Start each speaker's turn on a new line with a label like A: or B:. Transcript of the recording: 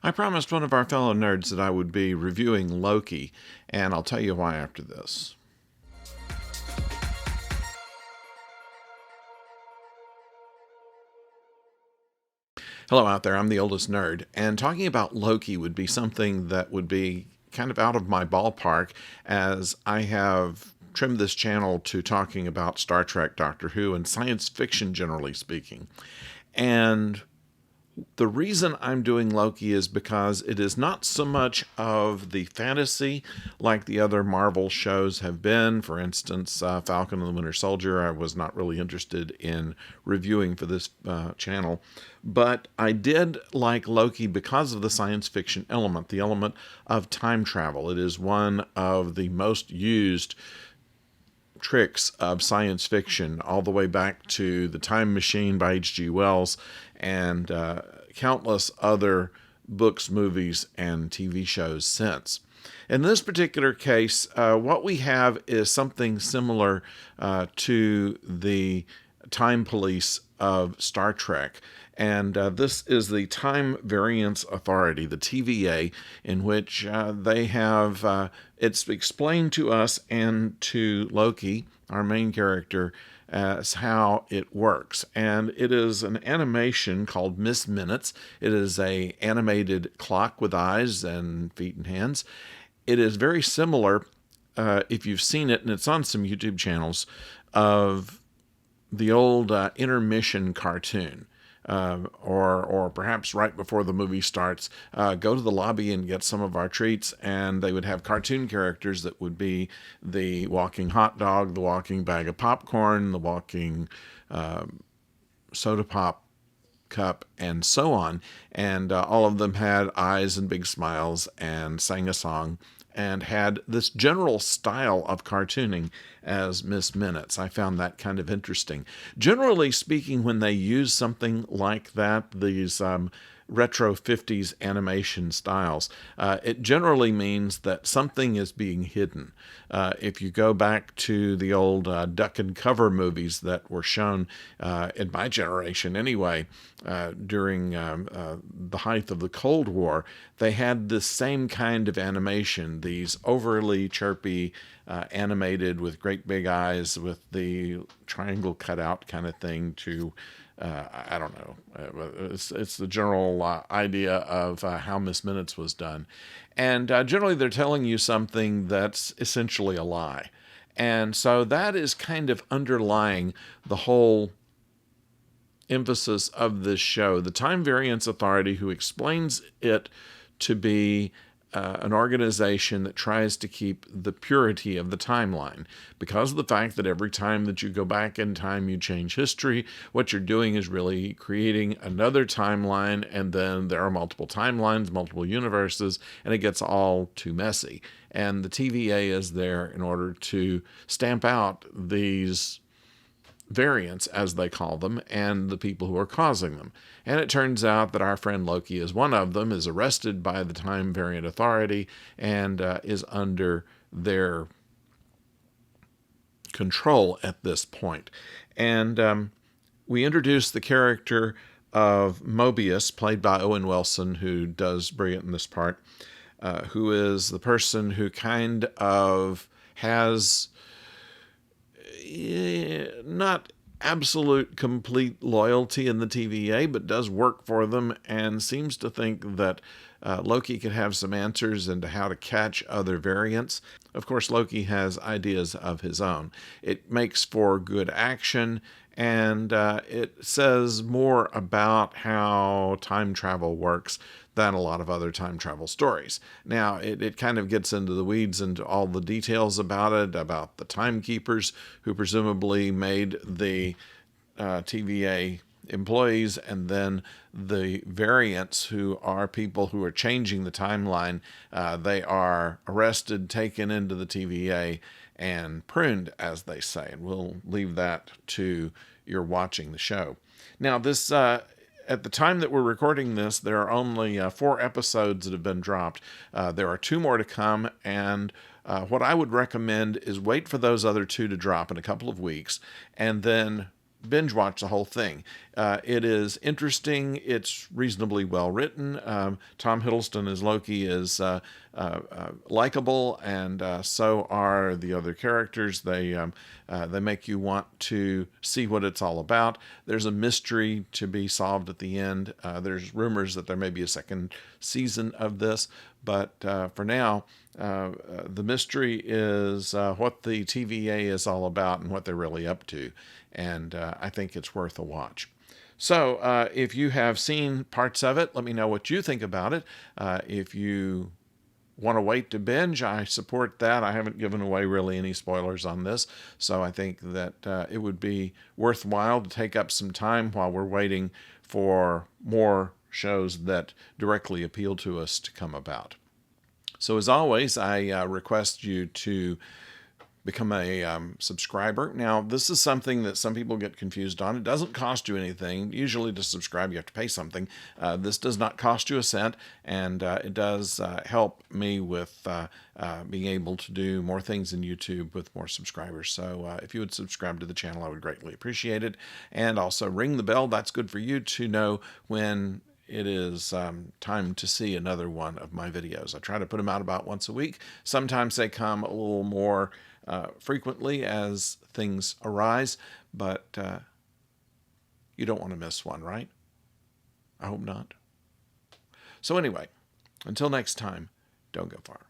A: I promised one of our fellow nerds that I would be reviewing Loki, and I'll tell you why after this. Hello out there, I'm the oldest nerd, and talking about Loki would be something that would be kind of out of my ballpark, as I have trimmed this channel to talking about Star Trek, Doctor Who, and science fiction generally speaking. And the reason I'm doing Loki is because it is not so much of the fantasy like the other Marvel shows have been. For instance, Falcon and the Winter Soldier, I was not really interested in reviewing for this channel. But I did like Loki because of the science fiction element, the element of time travel. It is one of the most used tricks of science fiction, all the way back to The Time Machine by H.G. Wells and countless other books, movies, and TV shows since. In this particular case, what we have is something similar to the time police of Star Trek. And this is the Time Variance Authority, the TVA, in which they have, it's explained to us and to Loki, our main character, as how it works. And it is an animation called Miss Minutes. It is a animated clock with eyes and feet and hands. It is very similar, if you've seen it, and it's on some YouTube channels, of the old intermission cartoon. Or perhaps right before the movie starts, go to the lobby and get some of our treats, and they would have cartoon characters that would be the walking hot dog, the walking bag of popcorn, the walking soda pop cup, and so on. And all of them had eyes and big smiles and sang a song and had this general style of cartooning as Miss Minutes. I found that kind of interesting. Generally speaking, when they use something like that, these retro 50s animation styles, it generally means that something is being hidden. If you go back to the old duck and cover movies that were shown in my generation anyway, during the height of the Cold War, they had the same kind of animation, these overly chirpy, animated with great big eyes with the triangle cut out kind of thing to I don't know. It's the general idea of how Miss Minutes was done. And generally they're telling you something that's essentially a lie. And so that is kind of underlying the whole emphasis of this show. The Time Variance Authority, who explains it to be an organization that tries to keep the purity of the timeline. Because of the fact that every time that you go back in time, you change history, what you're doing is really creating another timeline, and then there are multiple timelines, multiple universes, and it gets all too messy. And the TVA is there in order to stamp out these variants, as they call them, and the people who are causing them. And it turns out that our friend Loki is one of them, is arrested by the Time Variant Authority, and is under their control at this point. And we introduce the character of Mobius, played by Owen Wilson, who does brilliant in this part, who is the person who kind of has not absolute complete loyalty in the TVA, but does work for them and seems to think that Loki could have some answers into how to catch other variants. Of course, Loki has ideas of his own. It makes for good action, and it says more about how time travel works than a lot of other time travel stories. Now, it kind of gets into the weeds, into all the details about it, about the timekeepers who presumably made the TVA employees, and then the variants, who are people who are changing the timeline. They are arrested, taken into the TVA, and pruned, as they say. And we'll leave that to your watching the show. Now, this at the time that we're recording this, there are only 4 episodes that have been dropped. There are 2 more to come, and what I would recommend is wait for those other 2 to drop in a couple of weeks, and then binge watch the whole thing. It is interesting. It's reasonably well written. Tom Hiddleston as Loki is likable, and so are the other characters. They make you want to see what it's all about. There's a mystery to be solved at the end. There's rumors that there may be a second season of this, but for now, the mystery is what the TVA is all about and what they're really up to. And I think it's worth a watch. So if you have seen parts of it, let me know what you think about it. If you want to wait to binge, I support that. I haven't given away really any spoilers on this, so I think that it would be worthwhile to take up some time while we're waiting for more shows that directly appeal to us to come about. So as always, I request you to become a subscriber. Now, this is something that some people get confused on. It doesn't cost you anything. Usually to subscribe, you have to pay something. This does not cost you a cent, and it does help me with being able to do more things in YouTube with more subscribers. So if you would subscribe to the channel, I would greatly appreciate it. And also ring the bell. That's good for you to know when it is time to see another one of my videos. I try to put them out about once a week. Sometimes they come a little more frequently as things arise, but you don't want to miss one, right? I hope not. So anyway, until next time, don't go far.